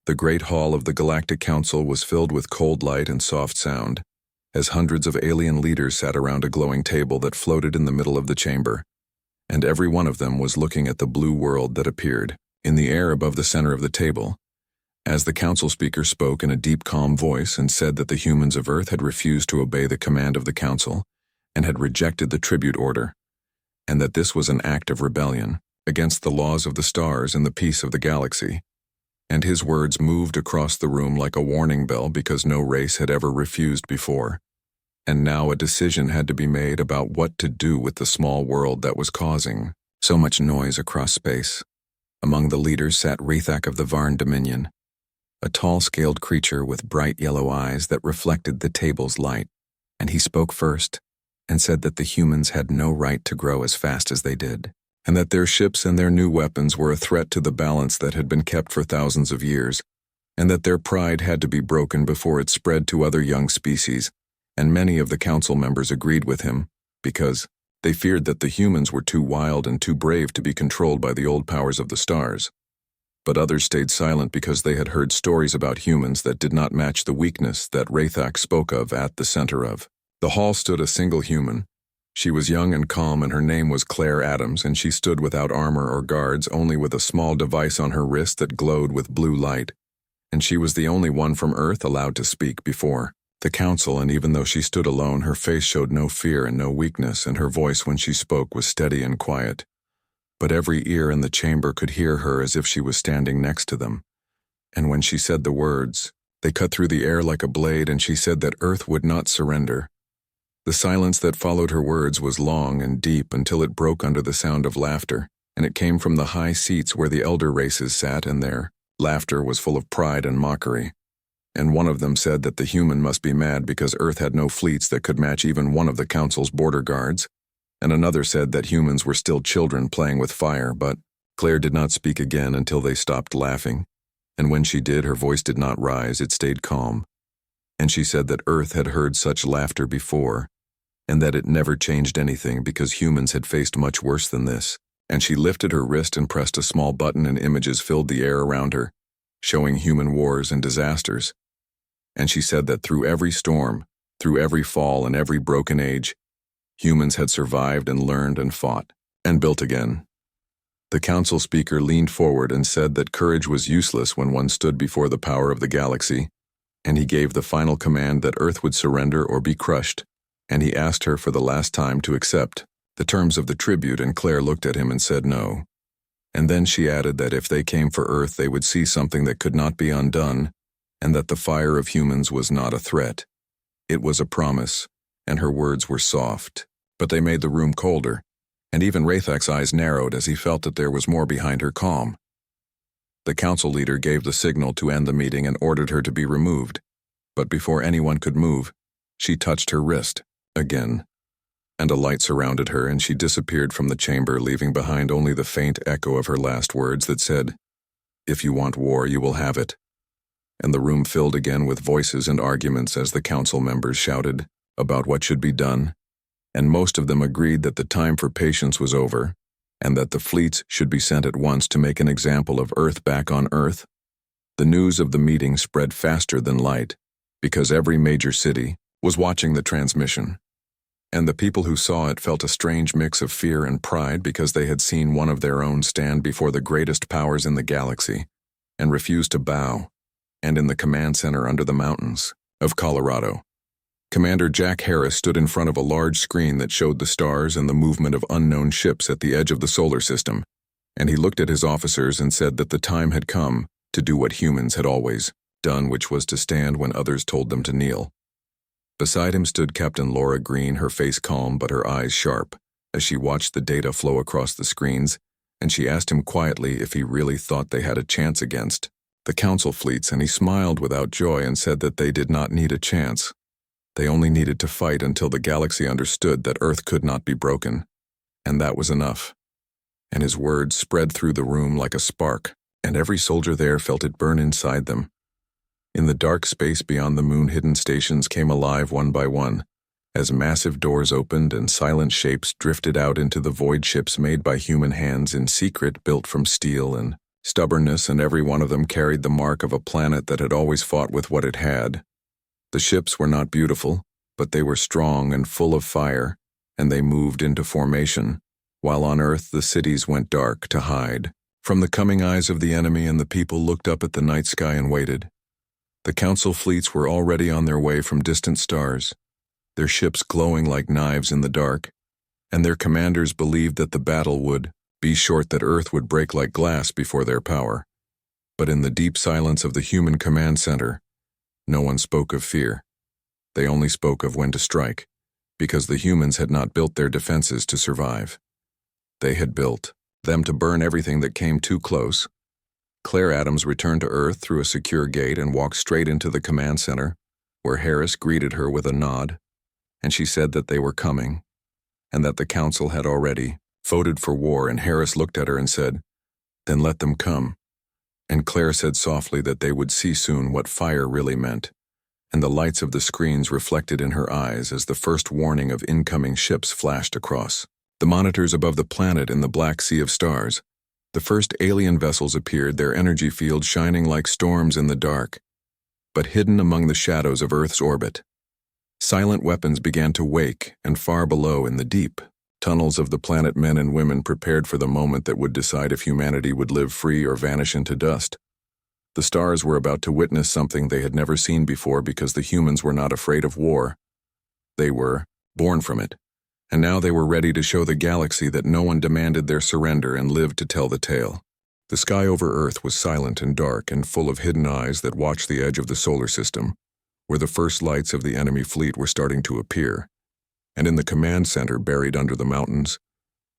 The great hall of the Galactic Council was filled with cold light and soft sound, as hundreds of alien leaders sat around a glowing table that floated in the middle of the chamber, and every one of them was looking at the blue world that appeared in the air above the center of the table. As the council speaker spoke in a deep, calm voice and said that the humans of Earth had refused to obey the command of the council and had rejected the tribute order, and that this was an act of rebellion against the laws of the stars and the peace of the galaxy. And his words moved across the room like a warning bell because no race had ever refused before. And now a decision had to be made about what to do with the small world that was causing so much noise across space. Among the leaders sat Rethak of the Varn Dominion, a tall-scaled creature with bright yellow eyes that reflected the table's light, and he spoke first and said that the humans had no right to grow as fast as they did, and that their ships and their new weapons were a threat to the balance that had been kept for thousands of years, and that their pride had to be broken before it spread to other young species, and many of the council members agreed with him because they feared that the humans were too wild and too brave to be controlled by the old powers of the stars. But others stayed silent because they had heard stories about humans that did not match the weakness that Rethak spoke of at the center of. The hall stood a single human. She was young and calm, and her name was Claire Adams, and she stood without armor or guards, only with a small device on her wrist that glowed with blue light. And she was the only one from Earth allowed to speak before the council, and even though she stood alone, her face showed no fear and no weakness, and her voice when she spoke was steady and quiet. But every ear in the chamber could hear her as if she was standing next to them. And when she said the words, they cut through the air like a blade, and she said that Earth would not surrender. The silence that followed her words was long and deep until it broke under the sound of laughter, and it came from the high seats where the elder races sat, and their laughter was full of pride and mockery. And one of them said that the human must be mad because Earth had no fleets that could match even one of the council's border guards, and another said that humans were still children playing with fire, but Claire did not speak again until they stopped laughing, and when she did, her voice did not rise, it stayed calm. And she said that Earth had heard such laughter before, and that it never changed anything because humans had faced much worse than this. And she lifted her wrist and pressed a small button, and images filled the air around her, showing human wars and disasters. And she said that through every storm, through every fall and every broken age, humans had survived and learned and fought and built again. The council speaker leaned forward and said that courage was useless when one stood before the power of the galaxy, and he gave the final command that Earth would surrender or be crushed, and he asked her for the last time to accept the terms of the tribute, and Claire looked at him and said no. And then she added that if they came for Earth, they would see something that could not be undone, and that the fire of humans was not a threat. It was a promise, and her words were soft, but they made the room colder, and even Rethak's eyes narrowed as he felt that there was more behind her calm. The council leader gave the signal to end the meeting and ordered her to be removed, but before anyone could move, she touched her wrist again, and a light surrounded her, and she disappeared from the chamber, leaving behind only the faint echo of her last words that said, "If you want war, you will have it." And the room filled again with voices and arguments as the council members shouted about what should be done, and most of them agreed that the time for patience was over, and that the fleets should be sent at once to make an example of Earth back on Earth. The news of the meeting spread faster than light, because every major city was watching the transmission, and the people who saw it felt a strange mix of fear and pride because they had seen one of their own stand before the greatest powers in the galaxy and refuse to bow. And in the command center under the mountains of Colorado, Commander Jack Harris stood in front of a large screen that showed the stars and the movement of unknown ships at the edge of the solar system, and he looked at his officers and said that the time had come to do what humans had always done, which was to stand when others told them to kneel. Beside him stood Captain Laura Green, her face calm but her eyes sharp, as she watched the data flow across the screens, and she asked him quietly if he really thought they had a chance against the council fleets, and he smiled without joy and said that they did not need a chance. They only needed to fight until the galaxy understood that Earth could not be broken, and that was enough. And his words spread through the room like a spark, and every soldier there felt it burn inside them. In the dark space beyond the moon, hidden stations came alive one by one, as massive doors opened and silent shapes drifted out into the void, ships made by human hands in secret, built from steel and stubbornness, and every one of them carried the mark of a planet that had always fought with what it had. The ships were not beautiful, but they were strong and full of fire, and they moved into formation, while on Earth the cities went dark to hide from the coming eyes of the enemy, and the people looked up at the night sky and waited. The council fleets were already on their way from distant stars, their ships glowing like knives in the dark, and their commanders believed that the battle would be short, that Earth would break like glass before their power. But in the deep silence of the human command center, no one spoke of fear. They only spoke of when to strike, because the humans had not built their defenses to survive. They had built them to burn everything that came too close. Claire Adams returned to Earth through a secure gate and walked straight into the command center, where Harris greeted her with a nod, and she said that they were coming, and that the council had already voted for war, and Harris looked at her and said, "Then let them come." And Claire said softly that they would see soon what fire really meant, and the lights of the screens reflected in her eyes as the first warning of incoming ships flashed across the monitors above the planet in the black sea of stars. The first alien vessels appeared, their energy fields shining like storms in the dark, but hidden among the shadows of Earth's orbit. Silent weapons began to wake, and far below in the deep tunnels of the planet, men and women prepared for the moment that would decide if humanity would live free or vanish into dust. The stars were about to witness something they had never seen before, because the humans were not afraid of war. They were born from it, and now they were ready to show the galaxy that no one demanded their surrender and lived to tell the tale. The sky over Earth was silent and dark and full of hidden eyes that watched the edge of the solar system, where the first lights of the enemy fleet were starting to appear. And in the command center, buried under the mountains,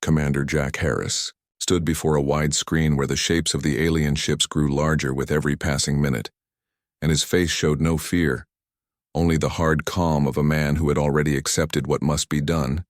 Commander Jack Harris stood before a wide screen where the shapes of the alien ships grew larger with every passing minute, and his face showed no fear, only the hard calm of a man who had already accepted what must be done.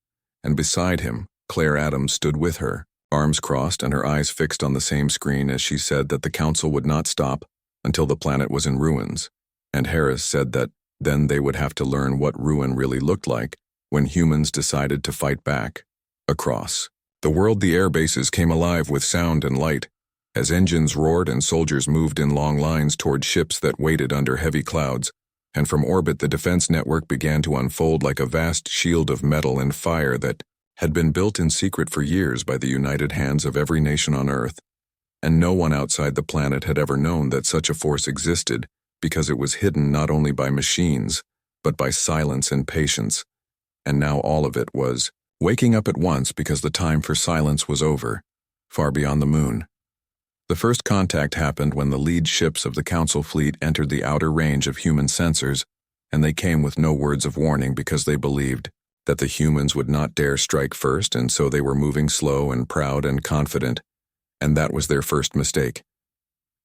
And beside him, Claire Adams stood with her, arms crossed and her eyes fixed on the same screen, as she said that the council would not stop until the planet was in ruins. And Harris said that then they would have to learn what ruin really looked like when humans decided to fight back. Across the world, the air bases came alive with sound and light, as engines roared and soldiers moved in long lines toward ships that waited under heavy clouds, and from orbit the defense network began to unfold like a vast shield of metal and fire that had been built in secret for years by the united hands of every nation on Earth. And no one outside the planet had ever known that such a force existed, because it was hidden not only by machines, but by silence and patience. And now all of it was waking up at once, because the time for silence was over, far beyond the moon. The first contact happened when the lead ships of the Council fleet entered the outer range of human sensors, and they came with no words of warning, because they believed that the humans would not dare strike first, and so they were moving slow and proud and confident, and that was their first mistake.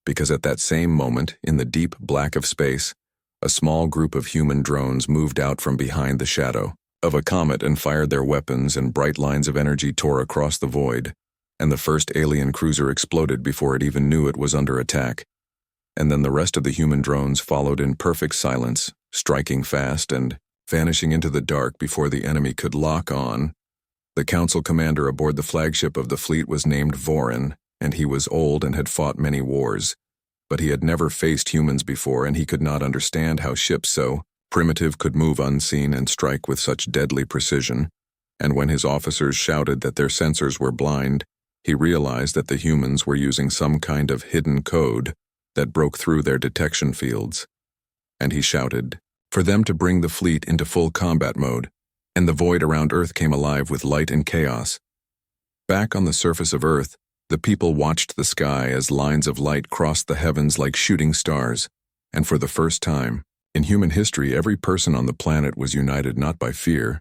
Because at that same moment, in the deep black of space, a small group of human drones moved out from behind the shadow of a comet and fired their weapons, and bright lines of energy tore across the void, and the first alien cruiser exploded before it even knew it was under attack. And then the rest of the human drones followed in perfect silence, striking fast and vanishing into the dark before the enemy could lock on. The council commander aboard the flagship of the fleet was named Vorin, and he was old and had fought many wars, but he had never faced humans before, and he could not understand how ships so primitive could move unseen and strike with such deadly precision. And when his officers shouted that their sensors were blind, he realized that the humans were using some kind of hidden code that broke through their detection fields. And he shouted for them to bring the fleet into full combat mode, and the void around Earth came alive with light and chaos. Back on the surface of Earth, the people watched the sky as lines of light crossed the heavens like shooting stars, and for the first time in human history, every person on the planet was united not by fear,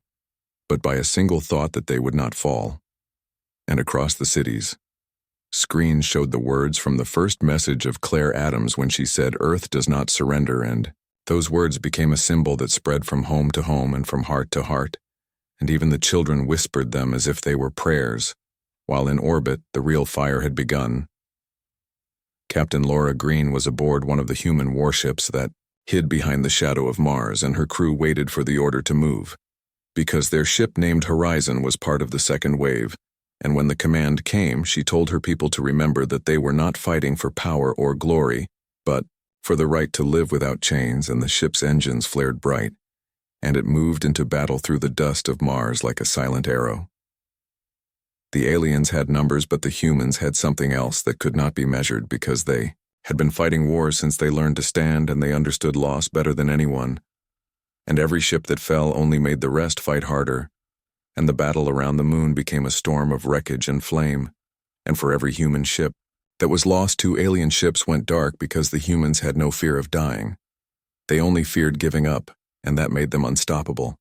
but by a single thought that they would not fall. And across the cities, screens showed the words from the first message of Claire Adams when she said, "Earth does not surrender," and those words became a symbol that spread from home to home and from heart to heart, and even the children whispered them as if they were prayers, while in orbit the real fire had begun. Captain Laura Green was aboard one of the human warships that hid behind the shadow of Mars, and her crew waited for the order to move, because their ship named Horizon was part of the second wave, And when the command came, she told her people to remember that they were not fighting for power or glory, but for the right to live without chains, and the ship's engines flared bright, and it moved into battle through the dust of Mars like a silent arrow. The aliens had numbers, but the humans had something else that could not be measured because they had been fighting wars since they learned to stand, and they understood loss better than anyone. And every ship that fell only made the rest fight harder, and the battle around the moon became a storm of wreckage and flame. And for every human ship that was lost, 2 alien ships went dark because the humans had no fear of dying. They only feared giving up, and that made them unstoppable.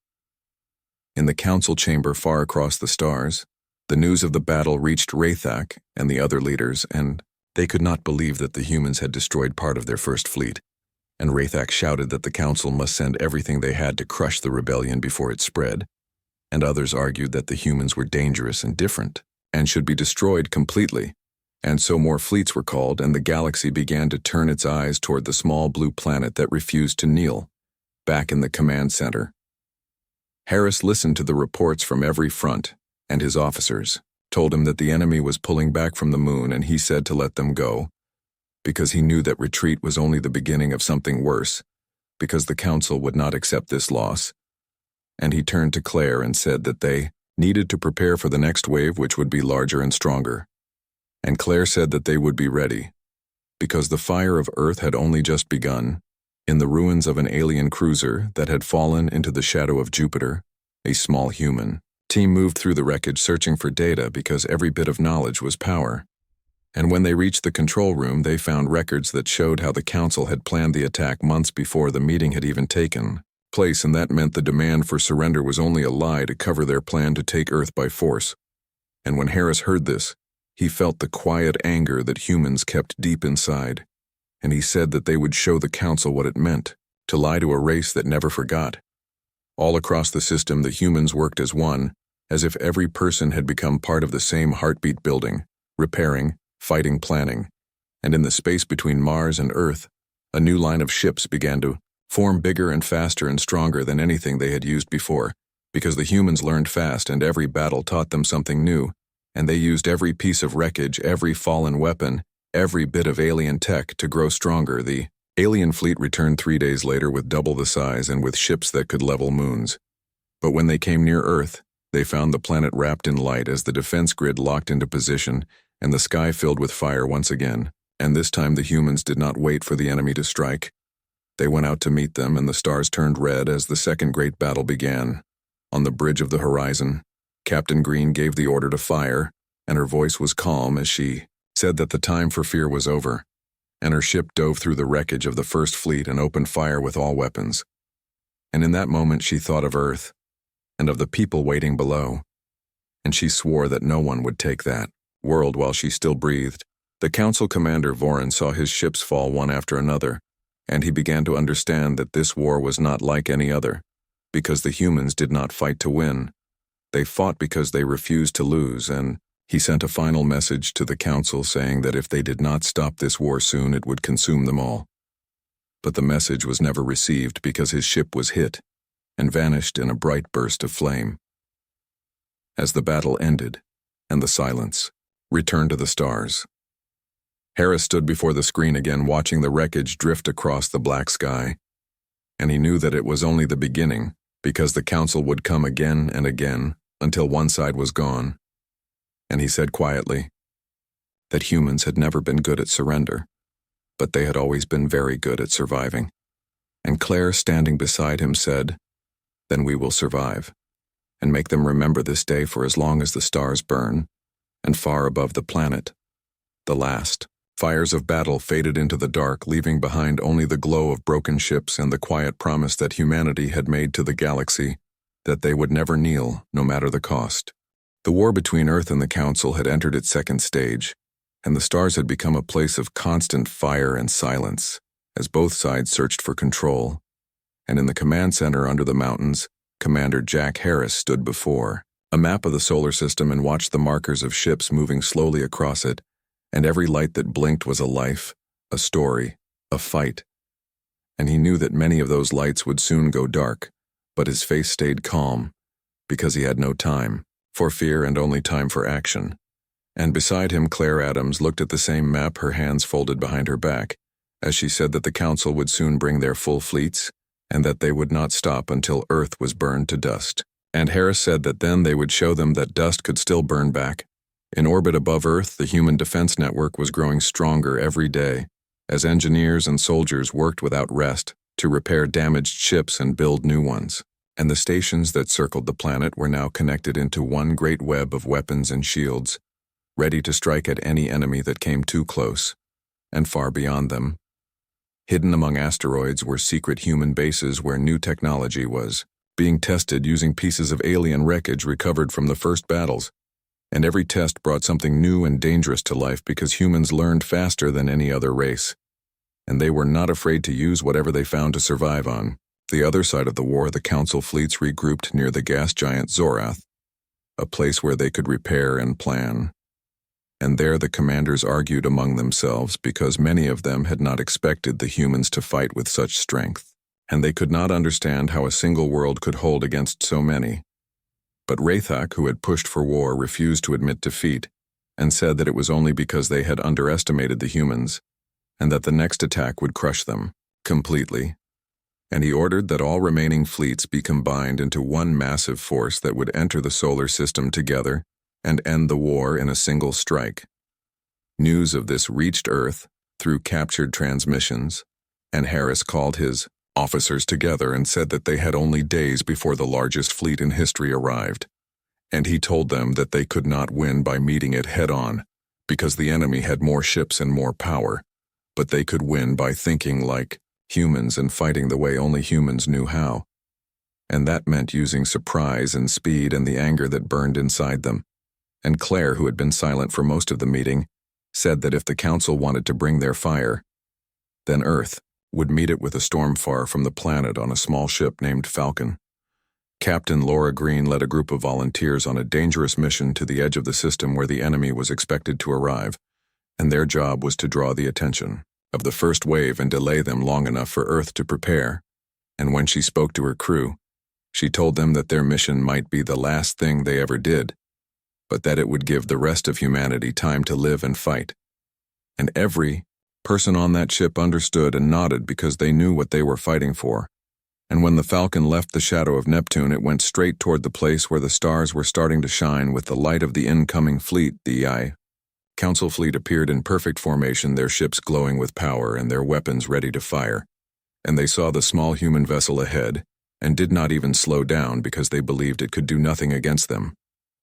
In the council chamber far across the stars, the news of the battle reached Rathak and the other leaders, and they could not believe that the humans had destroyed part of their first fleet. And Rathak shouted that the council must send everything they had to crush the rebellion before it spread. And others argued that the humans were dangerous and different, and should be destroyed completely. And so more fleets were called, and the galaxy began to turn its eyes toward the small blue planet that refused to kneel, back in the command center. Harris listened to the reports from every front, and his officers told him that the enemy was pulling back from the moon, and he said to let them go, because he knew that retreat was only the beginning of something worse, because the council would not accept this loss. And he turned to Claire and said that they needed to prepare for the next wave, which would be larger and stronger. And Claire said that they would be ready, because the fire of Earth had only just begun. In the ruins of an alien cruiser that had fallen into the shadow of Jupiter, a small human team moved through the wreckage searching for data, because every bit of knowledge was power. And when they reached the control room, they found records that showed how the council had planned the attack months before the meeting had even taken place, and that meant the demand for surrender was only a lie to cover their plan to take Earth by force. And when Harris heard this, he felt the quiet anger that humans kept deep inside, and he said that they would show the council what it meant to lie to a race that never forgot. All across the system, the humans worked as one, as if every person had become part of the same heartbeat, building, repairing, fighting, planning. And in the space between Mars and Earth, a new line of ships began to form, bigger and faster and stronger than anything they had used before, because the humans learned fast, and every battle taught them something new, and they used every piece of wreckage, every fallen weapon, every bit of alien tech to grow stronger. The alien fleet returned 3 days later with double the size and with ships that could level moons. But when they came near Earth, they found the planet wrapped in light as the defense grid locked into position and the sky filled with fire once again. And this time the humans did not wait for the enemy to strike. They went out to meet them, and the stars turned red as the second great battle began. On the bridge of the horizon, Captain Green gave the order to fire, and her voice was calm as she said that the time for fear was over, and her ship dove through the wreckage of the first fleet and opened fire with all weapons. And in that moment she thought of Earth, and of the people waiting below, and she swore that no one would take that world while she still breathed. The council commander Voran saw his ships fall one after another, and he began to understand that this war was not like any other, because the humans did not fight to win. They fought because they refused to lose, and he sent a final message to the council saying that if they did not stop this war soon, it would consume them all. But the message was never received because his ship was hit and vanished in a bright burst of flame. As the battle ended and the silence returned to the stars, Harris stood before the screen again, watching the wreckage drift across the black sky, and he knew that it was only the beginning, because the council would come again and again until one side was gone. And he said quietly that humans had never been good at surrender, but they had always been very good at surviving. And Claire, standing beside him, said, "Then we will survive, and make them remember this day for as long as the stars burn, and far above the planet." The last fires of battle faded into the dark, leaving behind only the glow of broken ships and the quiet promise that humanity had made to the galaxy, that they would never kneel, no matter the cost. The war between Earth and the Council had entered its second stage, and the stars had become a place of constant fire and silence, as both sides searched for control. And in the command center under the mountains, Commander Jack Harris stood before a map of the solar system and watched the markers of ships moving slowly across it, and every light that blinked was a life, a story, a fight. And he knew that many of those lights would soon go dark, but his face stayed calm, because he had no time. for fear and only time for action. And beside him, Claire Adams looked at the same map, her hands folded behind her back, as she said that the Council would soon bring their full fleets, and that they would not stop until Earth was burned to dust. And Harris said that then they would show them that dust could still burn back. In orbit above Earth, the human defense network was growing stronger every day, as engineers and soldiers worked without rest to repair damaged ships and build new ones. And the stations that circled the planet were now connected into one great web of weapons and shields, ready to strike at any enemy that came too close, and far beyond them. Hidden among asteroids were secret human bases where new technology was being tested using pieces of alien wreckage recovered from the first battles. And every test brought something new and dangerous to life because humans learned faster than any other race. And they were not afraid to use whatever they found to survive on. The other side of the war, the Council fleets regrouped near the gas giant Zorath, a place where they could repair and plan. And there the commanders argued among themselves because many of them had not expected the humans to fight with such strength, and they could not understand how a single world could hold against so many. But Rathak, who had pushed for war, refused to admit defeat, and said that it was only because they had underestimated the humans, and that the next attack would crush them completely. And he ordered that all remaining fleets be combined into one massive force that would enter the solar system together and end the war in a single strike. News of this reached Earth through captured transmissions, and Harris called his officers together and said that they had only days before the largest fleet in history arrived, and he told them that they could not win by meeting it head-on, because the enemy had more ships and more power, but they could win by thinking like humans and fighting the way only humans knew how. And that meant using surprise and speed and the anger that burned inside them. And Claire, who had been silent for most of the meeting, said that if the Council wanted to bring their fire, then Earth would meet it with a storm far from the planet on a small ship named Falcon. Captain Laura Green led a group of volunteers on a dangerous mission to the edge of the system where the enemy was expected to arrive, and their job was to draw the attention of the first wave and delay them long enough for Earth to prepare. And when she spoke to her crew, she told them that their mission might be the last thing they ever did, but that it would give the rest of humanity time to live and fight. And every person on that ship understood and nodded because they knew what they were fighting for. And when the Falcon left the shadow of Neptune, it went straight toward the place where the stars were starting to shine with the light of the incoming fleet. The Council fleet appeared in perfect formation, their ships glowing with power and their weapons ready to fire. And they saw the small human vessel ahead and did not even slow down because they believed it could do nothing against them.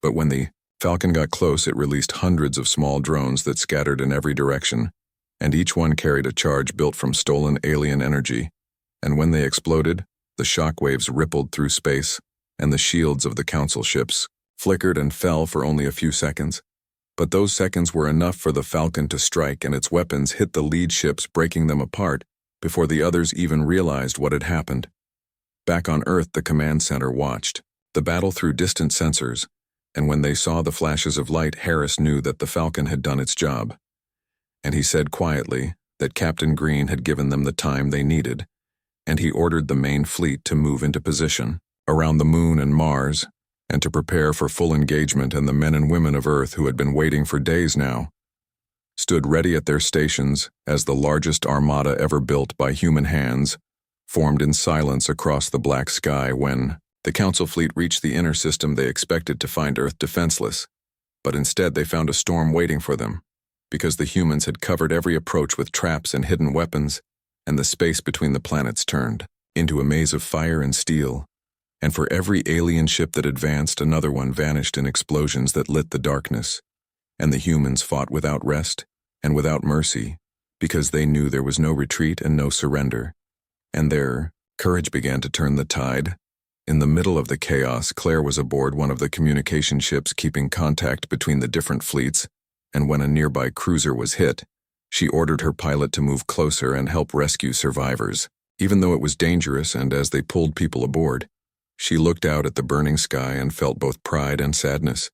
But when the Falcon got close, it released hundreds of small drones that scattered in every direction, and each one carried a charge built from stolen alien energy. And when they exploded, the shock waves rippled through space, and the shields of the Council ships flickered and fell for only a few seconds. But those seconds were enough for the Falcon to strike, and its weapons hit the lead ships, breaking them apart before the others even realized what had happened. Back on Earth, the command center watched the battle through distant sensors, and when they saw the flashes of light, Harris knew that the Falcon had done its job. And he said quietly that Captain Green had given them the time they needed, and he ordered the main fleet to move into position around the Moon and Mars, and to prepare for full engagement. And the men and women of Earth, who had been waiting for days now, stood ready at their stations as the largest armada ever built by human hands formed in silence across the black sky. When the Council fleet reached the inner system, they expected to find Earth defenseless, but instead they found a storm waiting for them, because the humans had covered every approach with traps and hidden weapons, and the space between the planets turned into a maze of fire and steel, and for every alien ship that advanced, another one vanished in explosions that lit the darkness, and the humans fought without rest and without mercy, because they knew there was no retreat and no surrender, and their courage began to turn the tide. In the middle of the chaos, Claire was aboard one of the communication ships keeping contact between the different fleets, and when a nearby cruiser was hit, she ordered her pilot to move closer and help rescue survivors. Even though it was dangerous, and as they pulled people aboard, she looked out at the burning sky and felt both pride and sadness,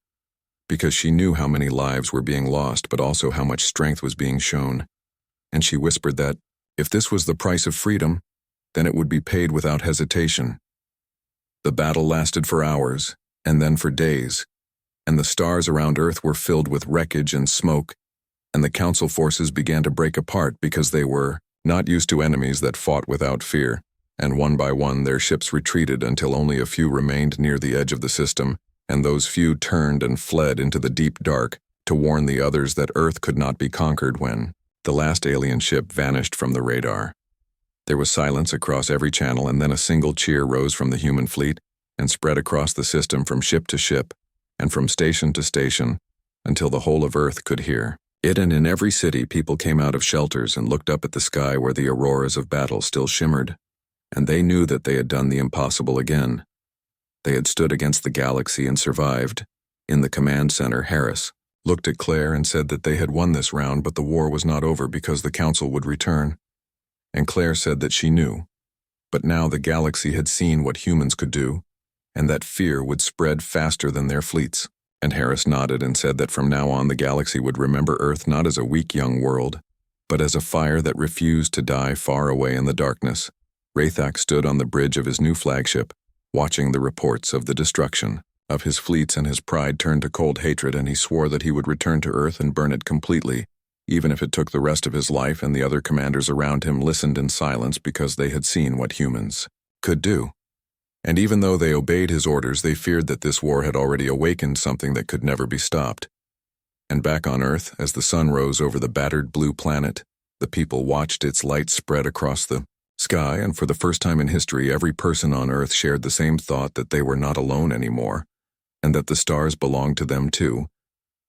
because she knew how many lives were being lost, but also how much strength was being shown. And she whispered that, if this was the price of freedom, then it would be paid without hesitation. The battle lasted for hours, and then for days, and the stars around Earth were filled with wreckage and smoke, and the Council forces began to break apart because they were not used to enemies that fought without fear, and one by one their ships retreated until only a few remained near the edge of the system, and those few turned and fled into the deep dark to warn the others that Earth could not be conquered when the last alien ship vanished from the radar. There was silence across every channel, and then a single cheer rose from the human fleet and spread across the system from ship to ship and from station to station until the whole of Earth could hear it. And in every city, people came out of shelters and looked up at the sky where the auroras of battle still shimmered, and they knew that they had done the impossible again. They had stood against the galaxy and survived. In the command center, Harris looked at Claire and said that they had won this round, but the war was not over because the Council would return. And Claire said that she knew, but now the galaxy had seen what humans could do, and that fear would spread faster than their fleets. And Harris nodded and said that from now on the galaxy would remember Earth not as a weak young world, but as a fire that refused to die far away in the darkness. Rathak stood on the bridge of his new flagship, watching the reports of the destruction of his fleets, and his pride turned to cold hatred, and he swore that he would return to Earth and burn it completely, even if it took the rest of his life. And the other commanders around him listened in silence because they had seen what humans could do. And even though they obeyed his orders, they feared that this war had already awakened something that could never be stopped. And back on Earth, as the sun rose over the battered blue planet, the people watched its light spread across the sky, and for the first time in history, every person on Earth shared the same thought, that they were not alone anymore, and that the stars belonged to them too,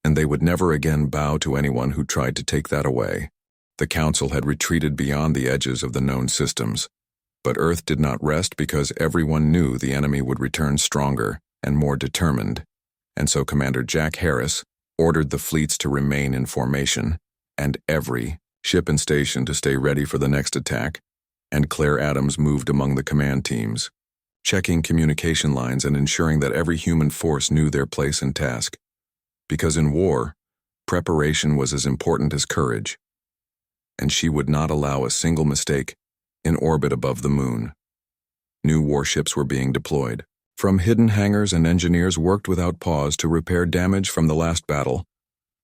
and they would never again bow to anyone who tried to take that away. The Council had retreated beyond the edges of the known systems, but Earth did not rest because everyone knew the enemy would return stronger and more determined, and so Commander Jack Harris ordered the fleets to remain in formation, and every ship and station to stay ready for the next attack, and Claire Adams moved among the command teams, checking communication lines and ensuring that every human force knew their place and task. Because in war, preparation was as important as courage, and she would not allow a single mistake in orbit above the moon. New warships were being deployed. From hidden hangars, and engineers worked without pause to repair damage from the last battle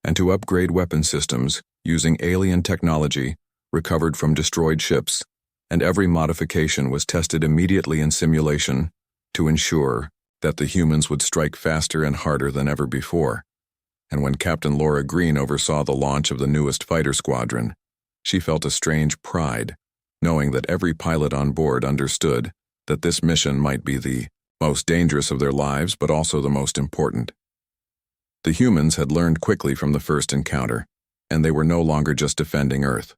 and to upgrade weapon systems using alien technology recovered from destroyed ships, and every modification was tested immediately in simulation to ensure that the humans would strike faster and harder than ever before. And when Captain Laura Green oversaw the launch of the newest fighter squadron, she felt a strange pride, knowing that every pilot on board understood that this mission might be the most dangerous of their lives, but also the most important. The humans had learned quickly from the first encounter, and they were no longer just defending Earth.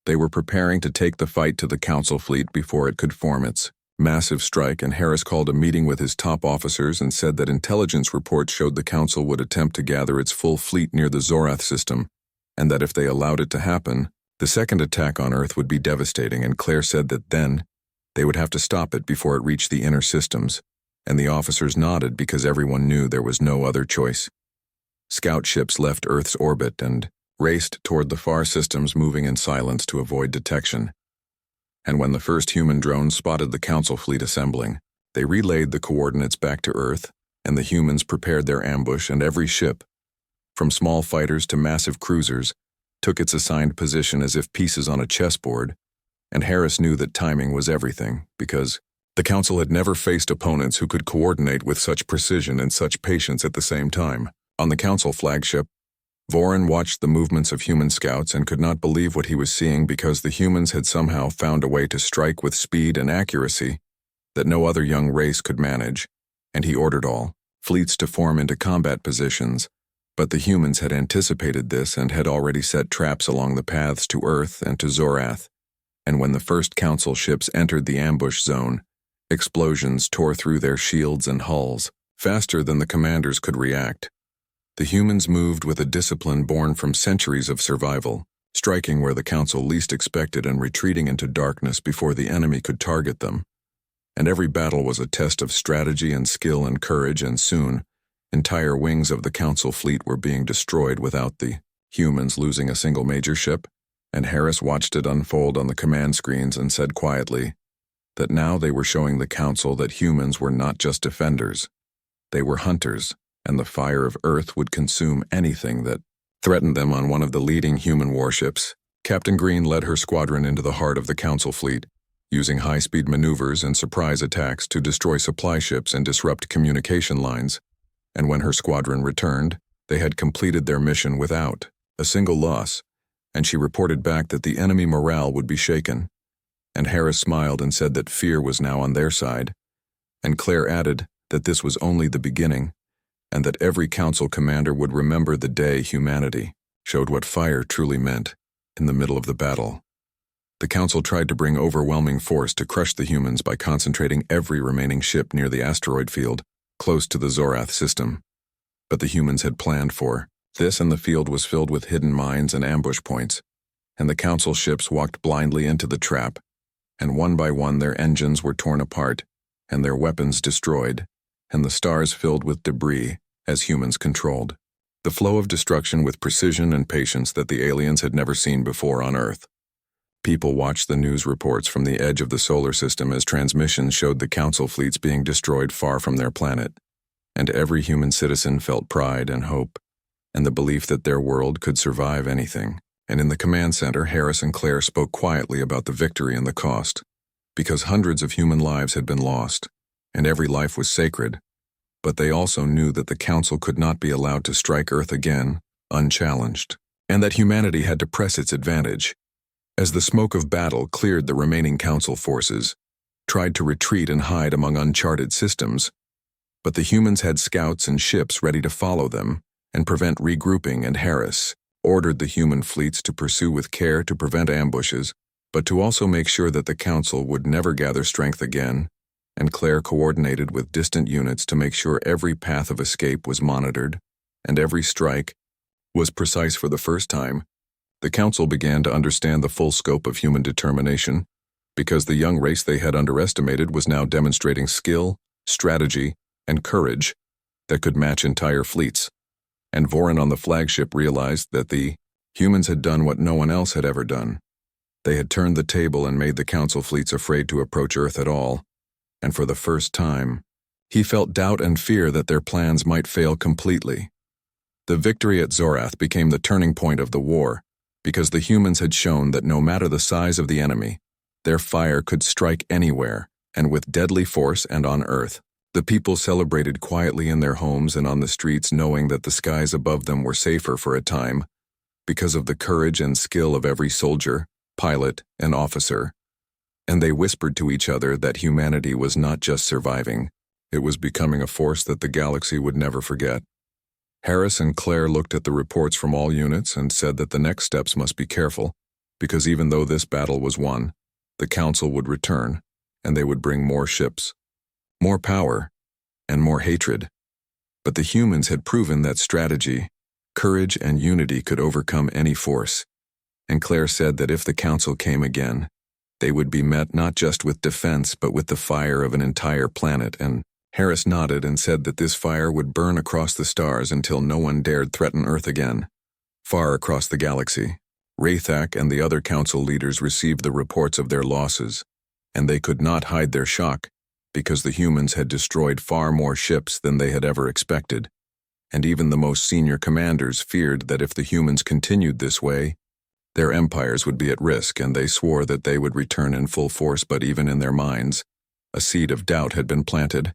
They were preparing to take the fight to the Council fleet before it could form its massive strike, and Harris called a meeting with his top officers and said that intelligence reports showed the Council would attempt to gather its full fleet near the Zorath system, and that if they allowed it to happen, the second attack on Earth would be devastating. And Claire said that then they would have to stop it before it reached the inner systems, and the officers nodded because everyone knew there was no other choice. Scout ships left Earth's orbit and raced toward the far systems, moving in silence to avoid detection. And when the first human drones spotted the Council fleet assembling, they relayed the coordinates back to Earth, and the humans prepared their ambush, and every ship, from small fighters to massive cruisers, took its assigned position as if pieces on a chessboard. And Harris knew that timing was everything, because the Council had never faced opponents who could coordinate with such precision and such patience at the same time. On the Council flagship, Voran watched the movements of human scouts and could not believe what he was seeing, because the humans had somehow found a way to strike with speed and accuracy that no other young race could manage, and he ordered all fleets to form into combat positions. But the humans had anticipated this and had already set traps along the paths to Earth and to Zorath, and when the first Council ships entered the ambush zone, explosions tore through their shields and hulls, faster than the commanders could react. The humans moved with a discipline born from centuries of survival, striking where the Council least expected and retreating into darkness before the enemy could target them. And every battle was a test of strategy and skill and courage, and soon, entire wings of the Council fleet were being destroyed without the humans losing a single major ship, and Harris watched it unfold on the command screens and said quietly that now they were showing the Council that humans were not just defenders, they were hunters. and the fire of Earth would consume anything that threatened them on one of the leading human warships. Captain Green led her squadron into the heart of the Council fleet, using high-speed maneuvers and surprise attacks to destroy supply ships and disrupt communication lines. And when her squadron returned, they had completed their mission without a single loss, and she reported back that the enemy morale would be shaken. And Harris smiled and said that fear was now on their side, and Claire added that this was only the beginning, and that every council commander would remember the day humanity showed what fire truly meant in the middle of the battle. The council tried to bring overwhelming force to crush the humans by concentrating every remaining ship near the asteroid field, close to the Zorath system. But the humans had planned for this, and the field was filled with hidden mines and ambush points, and the council ships walked blindly into the trap, and one by one their engines were torn apart, and their weapons destroyed, and the stars filled with debris as humans controlled the flow of destruction with precision and patience that the aliens had never seen before on Earth. People watched the news reports from the edge of the solar system as transmissions showed the council fleets being destroyed far from their planet, and every human citizen felt pride and hope, and the belief that their world could survive anything. And in the command center, Harris and Claire spoke quietly about the victory and the cost, because hundreds of human lives had been lost, and every life was sacred. But they also knew that the Council could not be allowed to strike Earth again, unchallenged, and that humanity had to press its advantage. As the smoke of battle cleared, the remaining Council forces tried to retreat and hide among uncharted systems, but the humans had scouts and ships ready to follow them and prevent regrouping, and Harris ordered the human fleets to pursue with care to prevent ambushes, but to also make sure that the Council would never gather strength again, and Claire coordinated with distant units to make sure every path of escape was monitored, and every strike was precise. For the first time, the Council began to understand the full scope of human determination, because the young race they had underestimated was now demonstrating skill, strategy, and courage that could match entire fleets. And Vorin on the flagship realized that the humans had done what no one else had ever done. They had turned the table and made the Council fleets afraid to approach Earth at all. And for the first time, he felt doubt and fear that their plans might fail completely. The victory at Zorath became the turning point of the war, because the humans had shown that no matter the size of the enemy, their fire could strike anywhere, and with deadly force and on Earth. The people celebrated quietly in their homes and on the streets, knowing that the skies above them were safer for a time, because of the courage and skill of every soldier, pilot, and officer. And they whispered to each other that humanity was not just surviving, it was becoming a force that the galaxy would never forget. Harris and Claire looked at the reports from all units and said that the next steps must be careful, because even though this battle was won, the Council would return, and they would bring more ships, more power, and more hatred. But the humans had proven that strategy, courage, and unity could overcome any force. And Claire said that if the Council came again, they would be met not just with defense but with the fire of an entire planet. And Harris nodded and said that this fire would burn across the stars until no one dared threaten Earth again. Far across the galaxy, Rathak and the other Council leaders received the reports of their losses, and they could not hide their shock, because the humans had destroyed far more ships than they had ever expected. And even the most senior commanders feared that if the humans continued this way, their empires would be at risk, and they swore that they would return in full force. But even in their minds, a seed of doubt had been planted,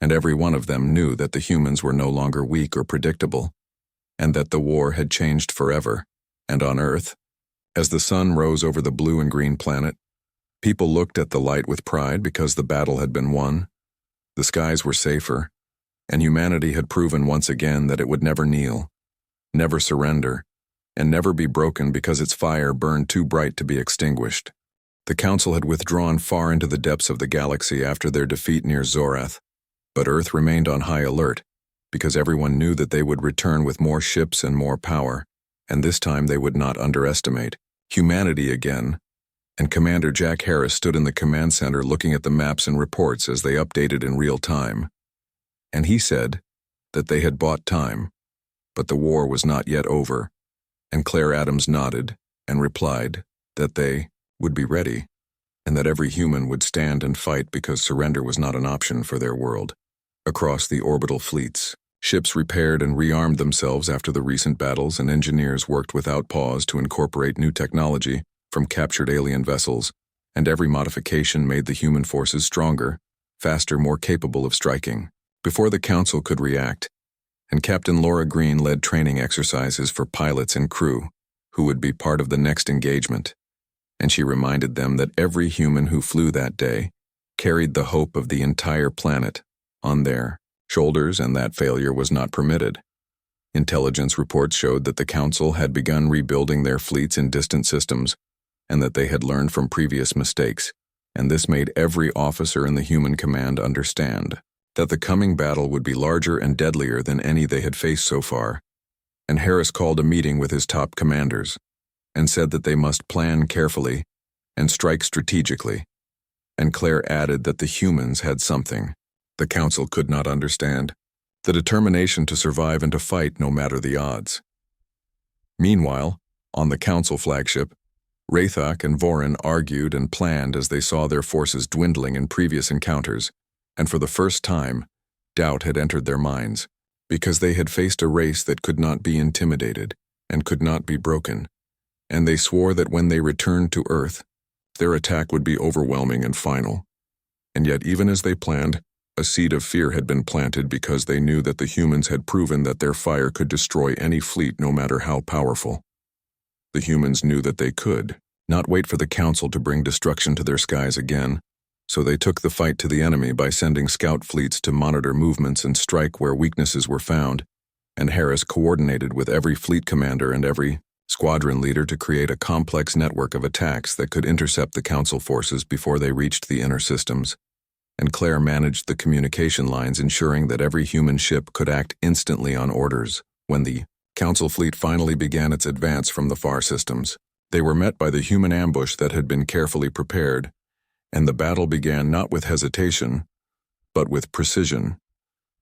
and every one of them knew that the humans were no longer weak or predictable, and that the war had changed forever. And on Earth, as the sun rose over the blue and green planet, people looked at the light with pride because the battle had been won. The skies were safer, and humanity had proven once again that it would never kneel, never surrender, and never be broken because its fire burned too bright to be extinguished. The Council had withdrawn far into the depths of the galaxy after their defeat near Zorath, but Earth remained on high alert, because everyone knew that they would return with more ships and more power, and this time they would not underestimate humanity again. And Commander Jack Harris stood in the command center looking at the maps and reports as they updated in real time. And he said that they had bought time, but the war was not yet over. And Claire Adams nodded and replied that they would be ready, and that every human would stand and fight because surrender was not an option for their world. Across the orbital fleets, Ships repaired and rearmed themselves after the recent battles, and engineers worked without pause to incorporate new technology from captured alien vessels, and every modification made the human forces stronger, faster, more capable of striking. Before the Council could react, and Captain Laura Green led training exercises for pilots and crew who would be part of the next engagement, and she reminded them that every human who flew that day carried the hope of the entire planet on their shoulders, and that failure was not permitted. Intelligence reports showed that the Council had begun rebuilding their fleets in distant systems, and that they had learned from previous mistakes, and this made every officer in the human command understand that the coming battle would be larger and deadlier than any they had faced so far. And Harris called a meeting with his top commanders and said that they must plan carefully and strike strategically, and Claire added that the humans had something the Council could not understand: the determination to survive and to fight no matter the odds. Meanwhile, on the Council flagship, Rathok and Vorin argued and planned as they saw their forces dwindling in previous encounters, and for the first time, doubt had entered their minds, because they had faced a race that could not be intimidated and could not be broken, and they swore that when they returned to Earth, their attack would be overwhelming and final. And yet, even as they planned, a seed of fear had been planted, because they knew that the humans had proven that their fire could destroy any fleet no matter how powerful. The humans knew that they could not wait for the Council to bring destruction to their skies again, so they took the fight to the enemy by sending scout fleets to monitor movements and strike where weaknesses were found, and Harris coordinated with every fleet commander and every squadron leader to create a complex network of attacks that could intercept the Council forces before they reached the inner systems. And Claire managed the communication lines, ensuring that every human ship could act instantly on orders. When the Council fleet finally began its advance from the far systems, they were met by the human ambush that had been carefully prepared, and the battle began not with hesitation, but with precision,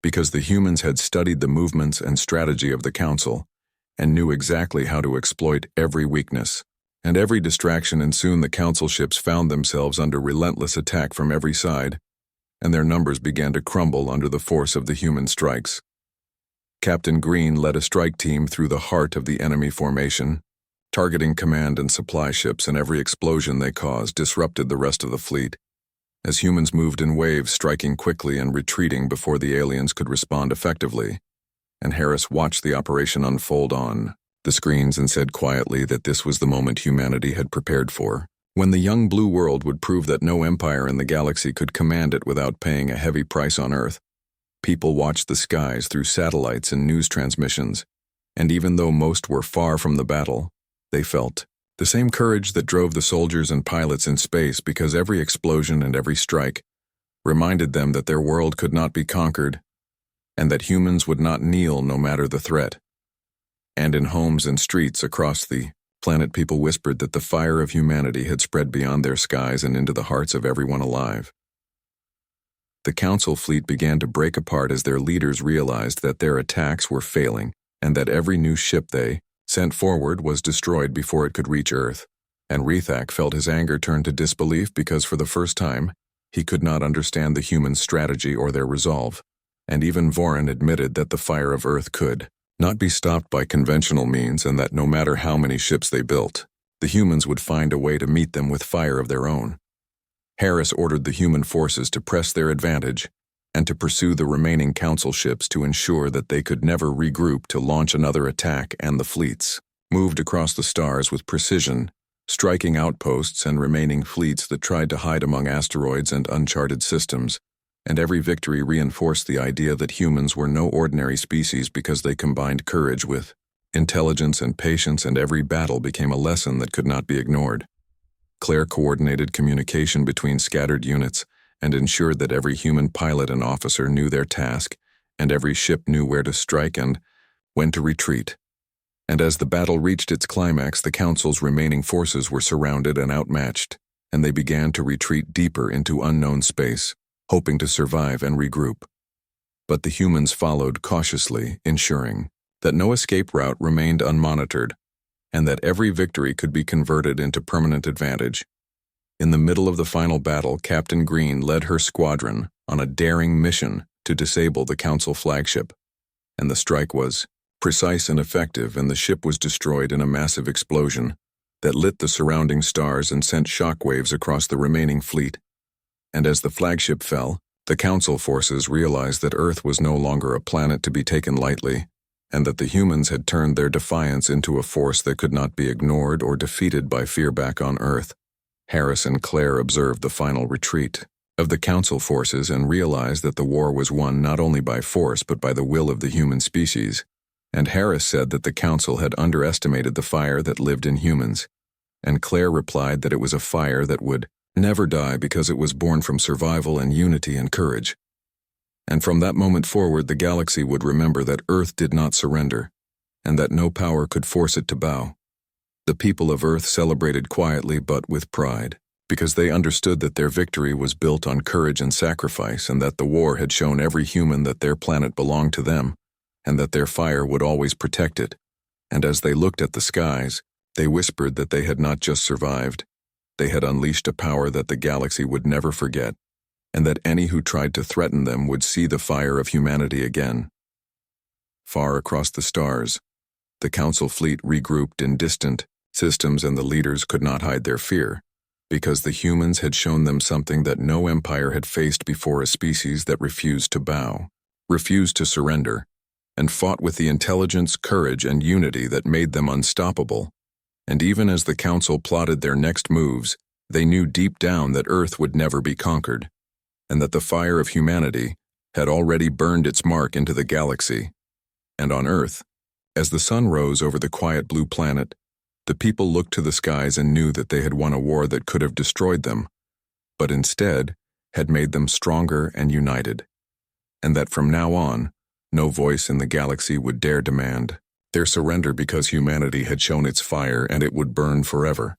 because the humans had studied the movements and strategy of the Council and knew exactly how to exploit every weakness and every distraction, and soon the Council ships found themselves under relentless attack from every side, and their numbers began to crumble under the force of the human strikes. Captain Green led a strike team through the heart of the enemy formation, targeting command and supply ships, and every explosion they caused disrupted the rest of the fleet, as humans moved in waves, striking quickly and retreating before the aliens could respond effectively. And Harris watched the operation unfold on the screens and said quietly that this was the moment humanity had prepared for, when the young blue world would prove that no empire in the galaxy could command it without paying a heavy price on Earth. People watched the skies through satellites and news transmissions, and even though most were far from the battle, they felt the same courage that drove the soldiers and pilots in space, because every explosion and every strike reminded them that their world could not be conquered, and that humans would not kneel no matter the threat. And in homes and streets across the planet, people whispered that the fire of humanity had spread beyond their skies and into the hearts of everyone alive. The Council fleet began to break apart as their leaders realized that their attacks were failing, and that every new ship they sent forward was destroyed before it could reach Earth. And Rathok felt his anger turn to disbelief, because for the first time, he could not understand the human strategy or their resolve. And even Vorin admitted that the fire of Earth could not be stopped by conventional means, and that no matter how many ships they built, the humans would find a way to meet them with fire of their own. Harris ordered the human forces to press their advantage and to pursue the remaining Council ships to ensure that they could never regroup to launch another attack, and the fleets moved across the stars with precision, striking outposts and remaining fleets that tried to hide among asteroids and uncharted systems, and every victory reinforced the idea that humans were no ordinary species, because they combined courage with intelligence and patience, and every battle became a lesson that could not be ignored. Claire coordinated communication between scattered units and ensured that every human pilot and officer knew their task, and every ship knew where to strike and when to retreat. And as the battle reached its climax, the Council's remaining forces were surrounded and outmatched, and they began to retreat deeper into unknown space, hoping to survive and regroup. But the humans followed cautiously, ensuring that no escape route remained unmonitored, and that every victory could be converted into permanent advantage. In the middle of the final battle, Captain Green led her squadron on a daring mission to disable the Council flagship, and the strike was precise and effective, and the ship was destroyed in a massive explosion that lit the surrounding stars and sent shockwaves across the remaining fleet. And as the flagship fell, the Council forces realized that Earth was no longer a planet to be taken lightly, and that the humans had turned their defiance into a force that could not be ignored or defeated by fear back on Earth. Harris and Claire observed the final retreat of the Council forces and realized that the war was won not only by force but by the will of the human species. And Harris said that the Council had underestimated the fire that lived in humans, and Claire replied that it was a fire that would never die because it was born from survival and unity and courage. And from that moment forward, the galaxy would remember that Earth did not surrender, and that no power could force it to bow. The people of Earth celebrated quietly but with pride, because they understood that their victory was built on courage and sacrifice, and that the war had shown every human that their planet belonged to them, and that their fire would always protect it. And as they looked at the skies, they whispered that they had not just survived, they had unleashed a power that the galaxy would never forget, and that any who tried to threaten them would see the fire of humanity again. Far across the stars, the Council fleet regrouped in distant systems, and the leaders could not hide their fear, because the humans had shown them something that no empire had faced before: a species that refused to bow, refused to surrender, and fought with the intelligence, courage, and unity that made them unstoppable. And even as the Council plotted their next moves, they knew deep down that Earth would never be conquered, and that the fire of humanity had already burned its mark into the galaxy. And on Earth, as the sun rose over the quiet blue planet, the people looked to the skies and knew that they had won a war that could have destroyed them, but instead had made them stronger and united, and that from now on, no voice in the galaxy would dare demand their surrender, because humanity had shown its fire and it would burn forever.